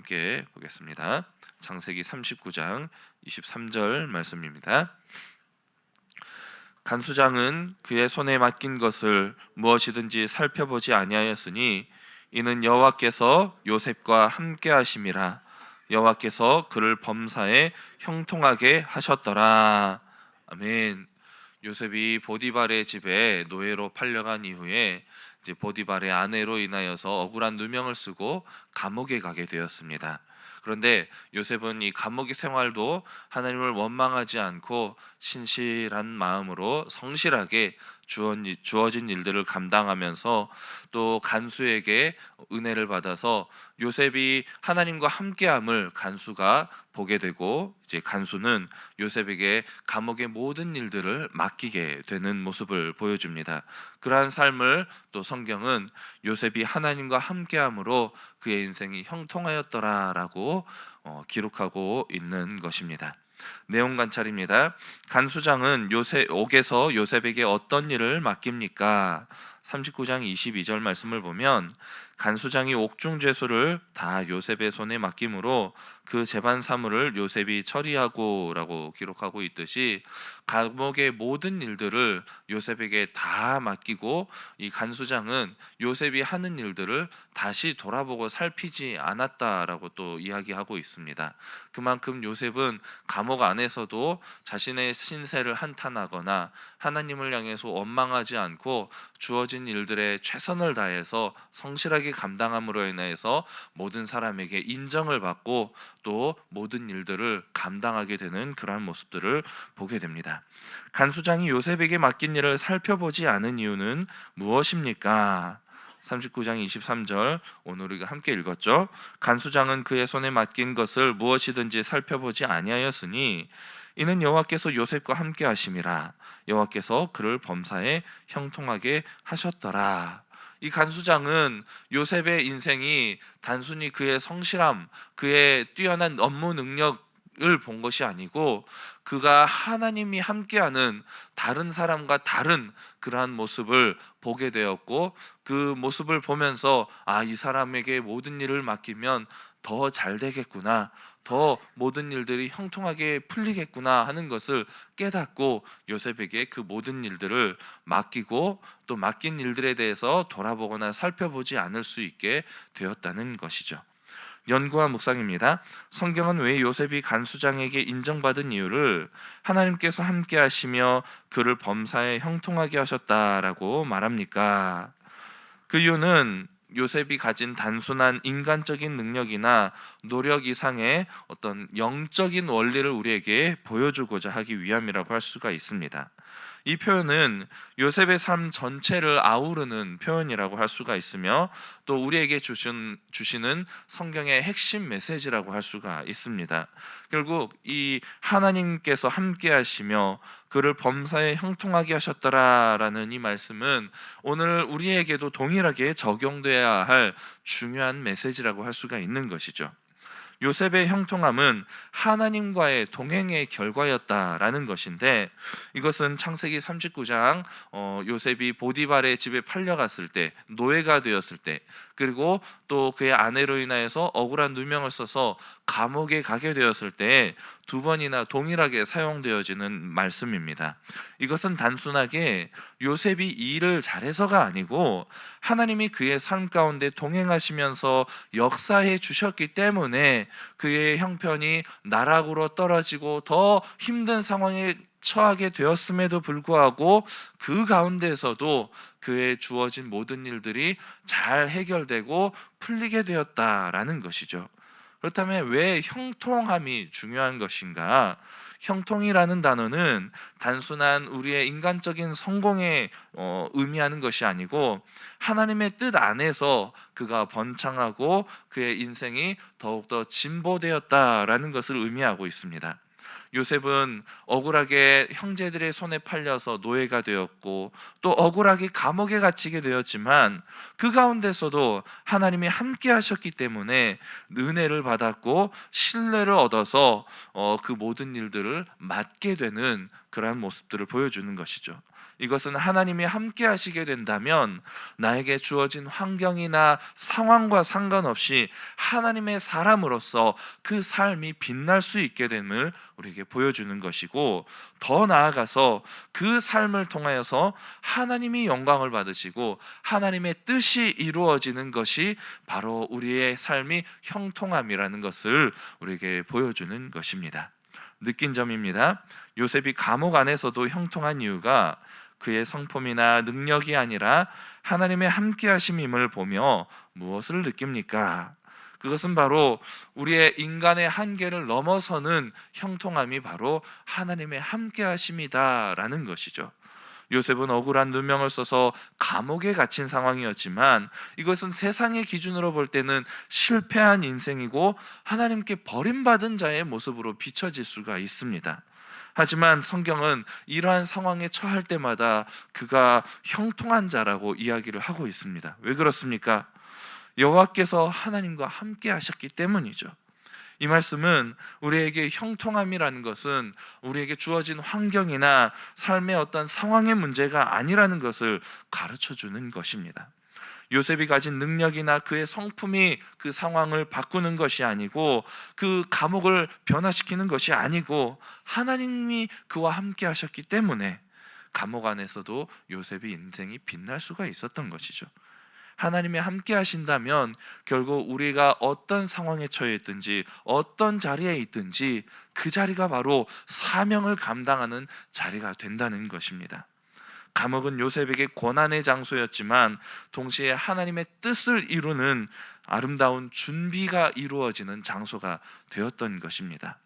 함께 보겠습니다. 창세기 39장 23절 말씀입니다. 간수장은 그의 손에 맡긴 것을 무엇이든지 살펴보지 아니하였으니 이는 여호와께서 요셉과 함께 하심이라. 여호와께서 그를 범사에 형통하게 하셨더라. 아멘. 요셉이 보디발의 집에 노예로 팔려간 이후에 이제 보디발의 아내로 인하여서 억울한 누명을 쓰고 감옥에 가게 되었습니다. 그런데 요셉은 이 감옥의 생활도 하나님을 원망하지 않고 신실한 마음으로 성실하게 주어진 일들을 감당하면서 또 간수에게 은혜를 받아서 요셉이 하나님과 함께함을 간수가 보게 되고 이제 간수는 요셉에게 감옥의 모든 일들을 맡기게 되는 모습을 보여줍니다. 그러한 삶을 또 성경은 요셉이 하나님과 함께함으로 그의 인생이 형통하였더라라고 기록하고 있는 것입니다. 내용 관찰입니다. 간수장은 옥에서 요셉에게 어떤 일을 맡깁니까? 39장 22절 말씀을 보면 간수장이 옥중 죄수를 다 요셉의 손에 맡김으로 그 재반 사물을 요셉이 처리하고라고 기록하고 있듯이 감옥의 모든 일들을 요셉에게 다 맡기고 이 간수장은 요셉이 하는 일들을 다시 돌아보고 살피지 않았다라고 또 이야기하고 있습니다. 그만큼 요셉은 감옥 안에서도 자신의 신세를 한탄하거나 하나님을 향해서 원망하지 않고 주어진 일들에 최선을 다해서 성실하게 감당함으로 인해서 모든 사람에게 인정을 받고 또 모든 일들을 감당하게 되는 그러한 모습들을 보게 됩니다. 간수장이 요셉에게 맡긴 일을 살펴보지 않은 이유는 무엇입니까? 39장 23절 오늘 우리가 함께 읽었죠. 간수장은 그의 손에 맡긴 것을 무엇이든지 살펴보지 아니하였으니 이는 여호와께서 요셉과 함께 하심이라. 여호와께서 그를 범사에 형통하게 하셨더라. 이 간수장은 요셉의 인생이 단순히 그의 성실함, 그의 뛰어난 업무 능력을 본 것이 아니고 그가 하나님이 함께하는 다른 사람과 다른 그러한 모습을 보게 되었고 그 모습을 보면서 이 사람에게 모든 일을 맡기면 더 잘 되겠구나, 더 모든 일들이 형통하게 풀리겠구나 하는 것을 깨닫고 요셉에게 그 모든 일들을 맡기고 또 맡긴 일들에 대해서 돌아보거나 살펴보지 않을 수 있게 되었다는 것이죠. 연구와 묵상입니다. 성경은 왜 요셉이 간수장에게 인정받은 이유를 하나님께서 함께 하시며 그를 범사에 형통하게 하셨다라고 말합니까? 그 이유는 요셉이 가진 단순한 인간적인 능력이나 노력 이상의 어떤 영적인 원리를 우리에게 보여주고자 하기 위함이라고 할 수가 있습니다. 이 표현은 요셉의 삶 전체를 아우르는 표현이라고 할 수가 있으며 또 우리에게 주시는 성경의 핵심 메시지라고 할 수가 있습니다. 결국 이 하나님께서 함께 하시며 그를 범사에 형통하게 하셨더라라는 이 말씀은 오늘 우리에게도 동일하게 적용돼야 할 중요한 메시지라고 할 수가 있는 것이죠. 요셉의 형통함은 하나님과의 동행의 결과였다라는 것인데 이것은 창세기 39장 요셉이 보디발의 집에 팔려갔을 때, 노예가 되었을 때, 그리고 또 그의 아내로 인하여서 억울한 누명을 써서 감옥에 가게 되었을 때 두 번이나 동일하게 사용되어지는 말씀입니다. 이것은 단순하게 요셉이 일을 잘해서가 아니고 하나님이 그의 삶 가운데 동행하시면서 역사해 주셨기 때문에 그의 형편이 나락으로 떨어지고 더 힘든 상황에 처하게 되었음에도 불구하고 그 가운데서도 그의 주어진 모든 일들이 잘 해결되고 풀리게 되었다라는 것이죠. 그렇다면 왜 형통함이 중요한 것인가? 형통이라는 단어는 단순한 우리의 인간적인 성공에 의미하는 것이 아니고 하나님의 뜻 안에서 그가 번창하고 그의 인생이 더욱더 진보되었다라는 것을 의미하고 있습니다. 요셉은 억울하게 형제들의 손에 팔려서 노예가 되었고 또 억울하게 감옥에 갇히게 되었지만 그 가운데서도 하나님이 함께 하셨기 때문에 은혜를 받았고 신뢰를 얻어서 그 모든 일들을 맡게 되는 그러한 모습들을 보여주는 것이죠. 이것은 하나님이 함께 하시게 된다면 나에게 주어진 환경이나 상황과 상관없이 하나님의 사람으로서 그 삶이 빛날 수 있게 됨을 우리에게 보여주는 것이고, 더 나아가서 그 삶을 통하여서 하나님이 영광을 받으시고 하나님의 뜻이 이루어지는 것이 바로 우리의 삶이 형통함이라는 것을 우리에게 보여주는 것입니다. 느낀 점입니다. 요셉이 감옥 안에서도 형통한 이유가 그의 성품이나 능력이 아니라 하나님의 함께 하심임을 보며 무엇을 느낍니까? 그것은 바로 우리의 인간의 한계를 넘어서는 형통함이 바로 하나님의 함께 하심이다라는 것이죠. 요셉은 억울한 누명을 써서 감옥에 갇힌 상황이었지만 이것은 세상의 기준으로 볼 때는 실패한 인생이고 하나님께 버림받은 자의 모습으로 비춰질 수가 있습니다. 하지만 성경은 이러한 상황에 처할 때마다 그가 형통한 자라고 이야기를 하고 있습니다. 왜 그렇습니까? 여호와께서 하나님과 함께 하셨기 때문이죠. 이 말씀은 우리에게 형통함이라는 것은 우리에게 주어진 환경이나 삶의 어떤 상황의 문제가 아니라는 것을 가르쳐 주는 것입니다. 요셉이 가진 능력이나 그의 성품이 그 상황을 바꾸는 것이 아니고 그 감옥을 변화시키는 것이 아니고 하나님이 그와 함께 하셨기 때문에 감옥 안에서도 요셉의 인생이 빛날 수가 있었던 것이죠. 하나님이 함께 하신다면 결국 우리가 어떤 상황에 처해 있든지 어떤 자리에 있든지 그 자리가 바로 사명을 감당하는 자리가 된다는 것입니다. 감옥은 요셉에게 고난의 장소였지만 동시에 하나님의 뜻을 이루는 아름다운 준비가 이루어지는 장소가 되었던 것입니다.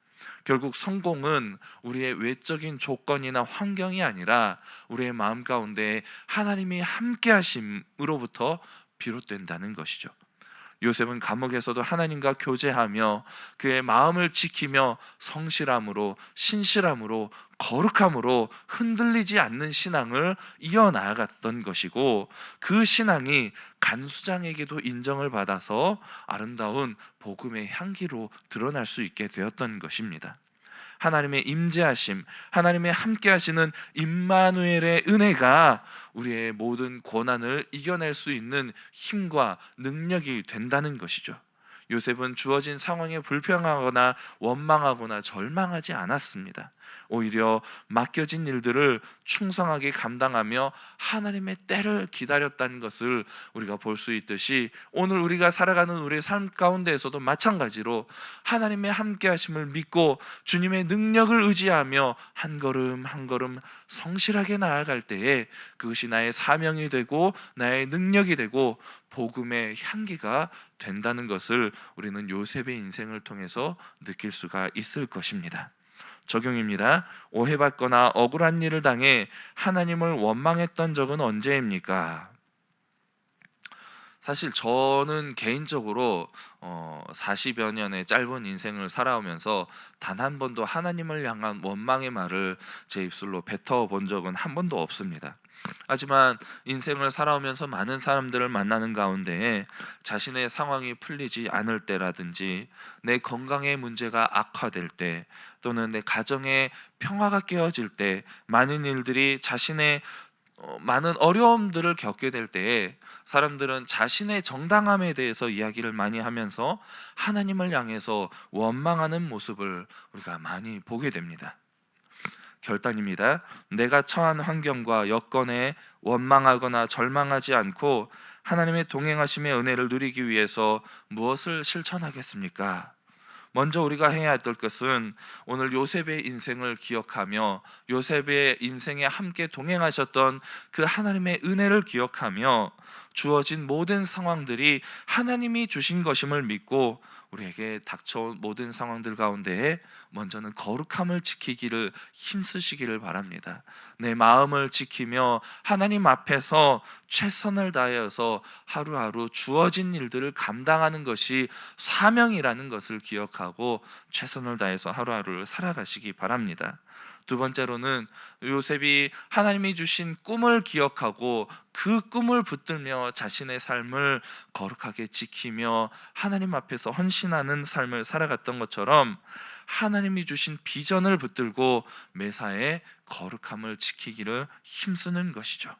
결국 성공은 우리의 외적인 조건이나 환경이 아니라 우리의 마음 가운데 하나님이 함께 하심으로부터 비롯된다는 것이죠. 요셉은 감옥에서도 하나님과 교제하며 그의 마음을 지키며 성실함으로, 신실함으로, 거룩함으로 흔들리지 않는 신앙을 이어나갔던 것이고, 그 신앙이 간수장에게도 인정을 받아서 아름다운 복음의 향기로 드러날 수 있게 되었던 것입니다. 하나님의 임재하심, 하나님의 함께 하시는 임마누엘의 은혜가 우리의 모든 고난을 이겨낼 수 있는 힘과 능력이 된다는 것이죠. 요셉은 주어진 상황에 불평하거나 원망하거나 절망하지 않았습니다. 오히려 맡겨진 일들을 충성하게 감당하며 하나님의 때를 기다렸다는 것을 우리가 볼 수 있듯이 오늘 우리가 살아가는 우리의 삶 가운데에서도 마찬가지로 하나님의 함께 하심을 믿고 주님의 능력을 의지하며 한 걸음 한 걸음 성실하게 나아갈 때에 그것이 나의 사명이 되고 나의 능력이 되고 복음의 향기가 된다는 것을 우리는 요셉의 인생을 통해서 느낄 수가 있을 것입니다. 적용입니다. 오해받거나 억울한 일을 당해 하나님을 원망했던 적은 언제입니까? 사실 저는 개인적으로 40여 년의 짧은 인생을 살아오면서 단 한 번도 하나님을 향한 원망의 말을 제 입술로 뱉어본 적은 한 번도 없습니다. 하지만 인생을 살아오면서 많은 사람들을 만나는 가운데 자신의 상황이 풀리지 않을 때라든지 내 건강의 문제가 악화될 때 또는 내 가정의 평화가 깨어질 때 많은 일들이 자신의 많은 어려움들을 겪게 될 때에 사람들은 자신의 정당함에 대해서 이야기를 많이 하면서 하나님을 향해서 원망하는 모습을 우리가 많이 보게 됩니다. 결단입니다. 내가 처한 환경과 여건에 원망하거나 절망하지 않고 하나님의 동행하심의 은혜를 누리기 위해서 무엇을 실천하겠습니까? 먼저 우리가 해야 할 것은 오늘 요셉의 인생을 기억하며 요셉의 인생에 함께 동행하셨던 그 하나님의 은혜를 기억하며 주어진 모든 상황들이 하나님이 주신 것임을 믿고 우리에게 닥쳐온 모든 상황들 가운데 먼저는 거룩함을 지키기를 힘쓰시기를 바랍니다. 내 마음을 지키며 하나님 앞에서 최선을 다하여서 하루하루 주어진 일들을 감당하는 것이 사명이라는 것을 기억하고 최선을 다해서 하루하루를 살아가시기 바랍니다. 두 번째로는 요셉이 하나님이 주신 꿈을 기억하고 그 꿈을 붙들며 자신의 삶을 거룩하게 지키며 하나님 앞에서 헌신하는 삶을 살아갔던 것처럼 하나님이 주신 비전을 붙들고 매사에 거룩함을 지키기를 힘쓰는 것이죠.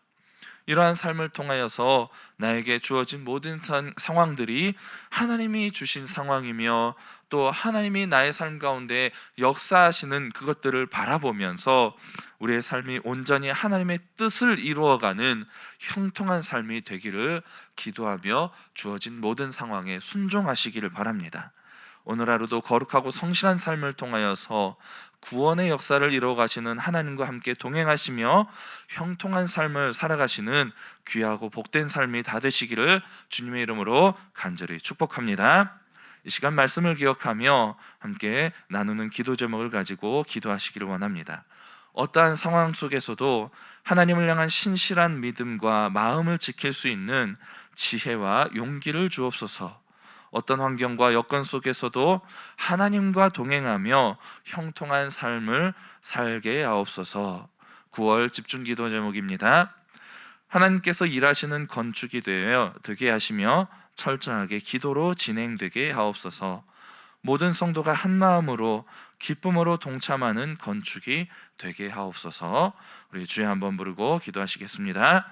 이러한 삶을 통하여서 나에게 주어진 모든 상황들이 하나님이 주신 상황이며 또 하나님이 나의 삶 가운데 역사하시는 그것들을 바라보면서 우리의 삶이 온전히 하나님의 뜻을 이루어가는 형통한 삶이 되기를 기도하며 주어진 모든 상황에 순종하시기를 바랍니다. 오늘 하루도 거룩하고 성실한 삶을 통하여서 구원의 역사를 이루어 가시는 하나님과 함께 동행하시며 형통한 삶을 살아가시는 귀하고 복된 삶이 다 되시기를 주님의 이름으로 간절히 축복합니다. 이 시간 말씀을 기억하며 함께 나누는 기도 제목을 가지고 기도하시기를 원합니다. 어떠한 상황 속에서도 하나님을 향한 신실한 믿음과 마음을 지킬 수 있는 지혜와 용기를 주옵소서. 어떤 환경과 여건 속에서도 하나님과 동행하며 형통한 삶을 살게 하옵소서. 9월 집중기도 제목입니다. 하나님께서 일하시는 건축이 되게 하시며 철저하게 기도로 진행되게 하옵소서. 모든 성도가 한 마음으로 기쁨으로 동참하는 건축이 되게 하옵소서. 우리 주여 한번 부르고 기도하시겠습니다.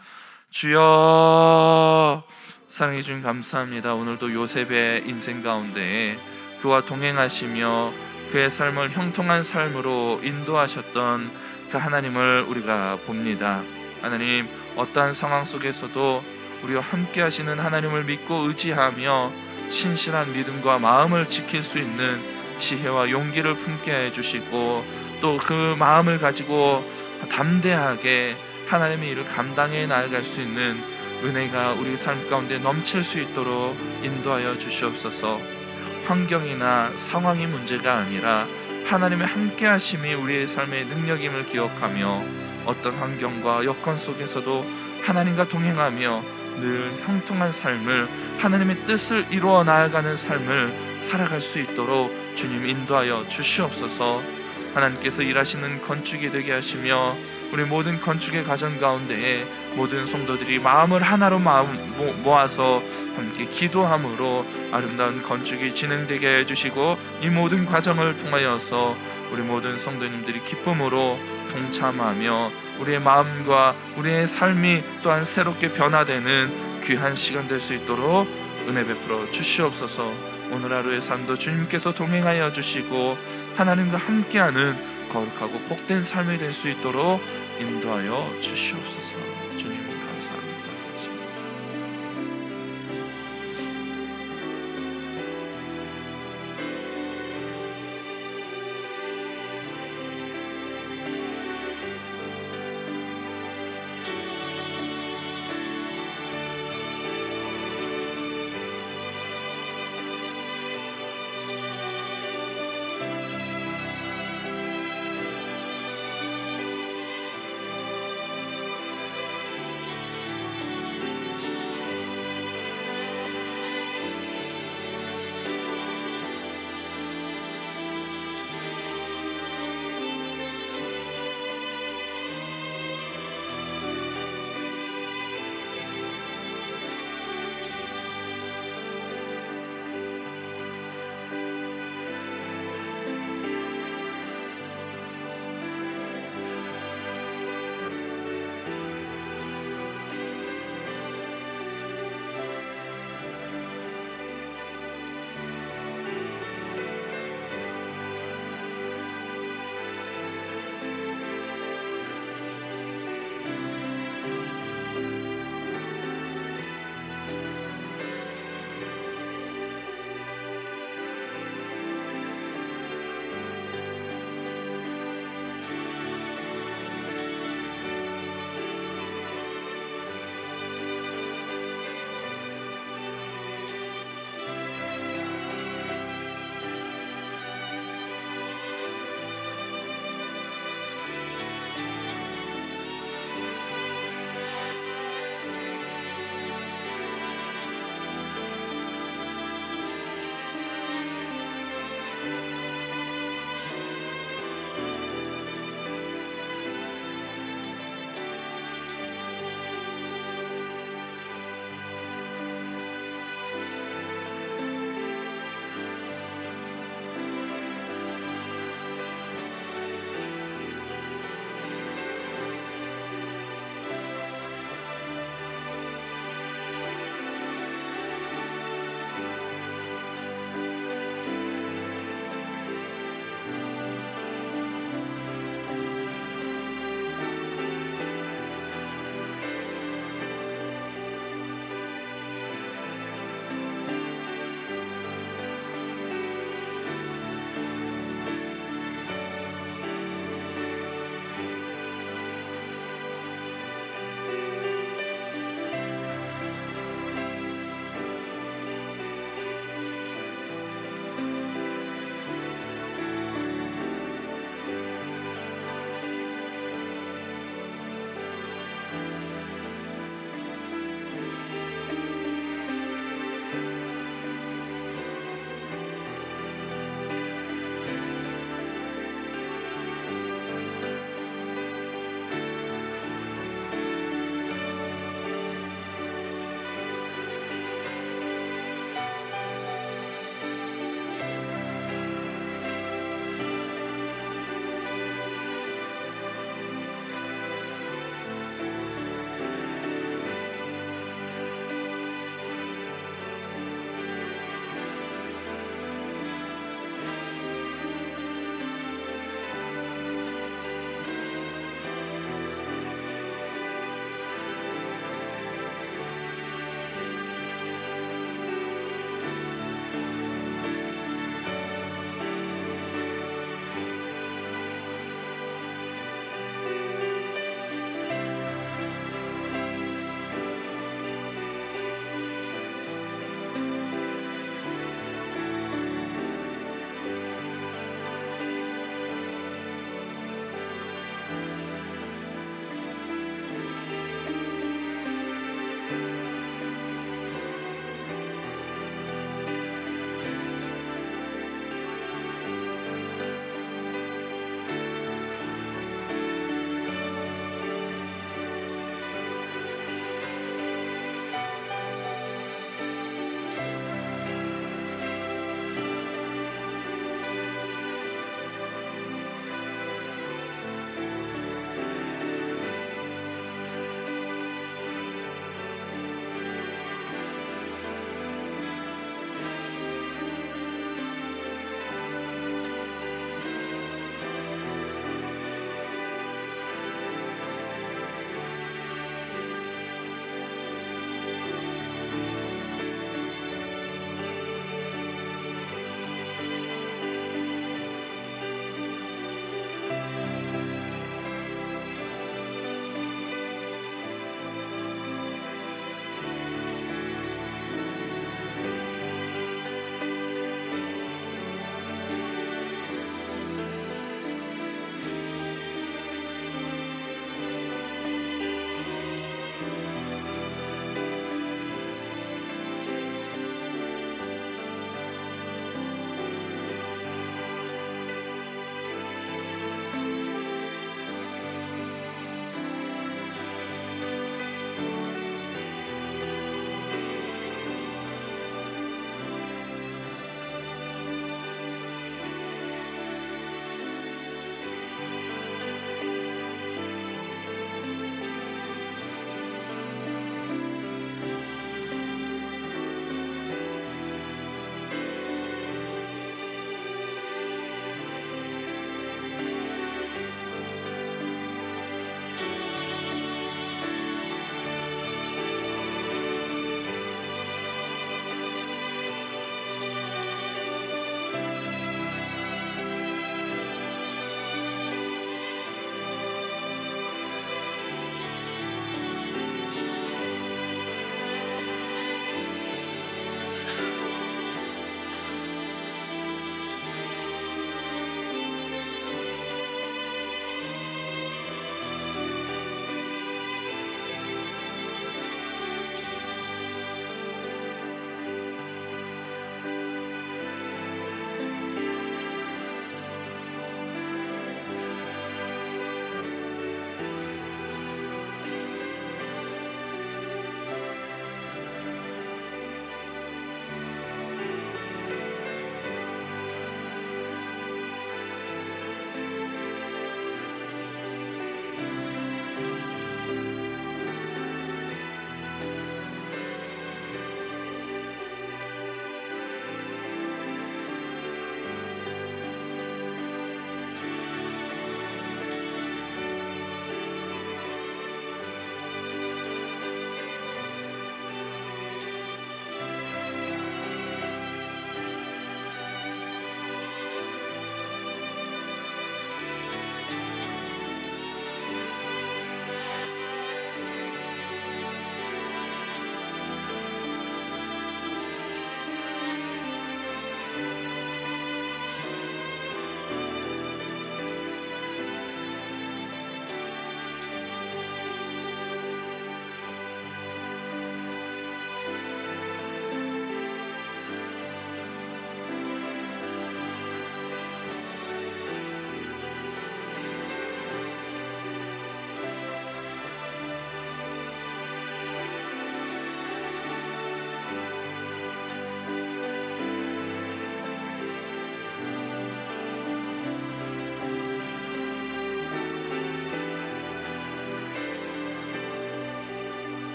주여, 사랑해 주님 감사합니다. 오늘도 요셉의 인생 가운데 그와 동행하시며 그의 삶을 형통한 삶으로 인도하셨던 그 하나님을 우리가 봅니다. 하나님, 어떠한 상황 속에서도 우리와 함께 하시는 하나님을 믿고 의지하며 신실한 믿음과 마음을 지킬 수 있는 지혜와 용기를 품게 해주시고 또 그 마음을 가지고 담대하게 하나님의 일을 감당해 나아갈 수 있는 은혜가 우리 삶 가운데 넘칠 수 있도록 인도하여 주시옵소서. 환경이나 상황이 문제가 아니라 하나님의 함께 하심이 우리의 삶의 능력임을 기억하며 어떤 환경과 여건 속에서도 하나님과 동행하며 늘 형통한 삶을, 하나님의 뜻을 이루어 나아가는 삶을 살아갈 수 있도록 주님 인도하여 주시옵소서. 하나님께서 일하시는 건축이 되게 하시며 우리 모든 건축의 과정 가운데에 모든 성도들이 마음을 하나로 모아서 함께 기도함으로 아름다운 건축이 진행되게 해주시고 이 모든 과정을 통하여서 우리 모든 성도님들이 기쁨으로 동참하며 우리의 마음과 우리의 삶이 또한 새롭게 변화되는 귀한 시간 될 수 있도록 은혜 베풀어 주시옵소서. 오늘 하루의 삶도 주님께서 동행하여 주시고 하나님과 함께하는 거룩하고 복된 삶이 될 수 있도록 인도하여 주시옵소서. 주님 감사합니다.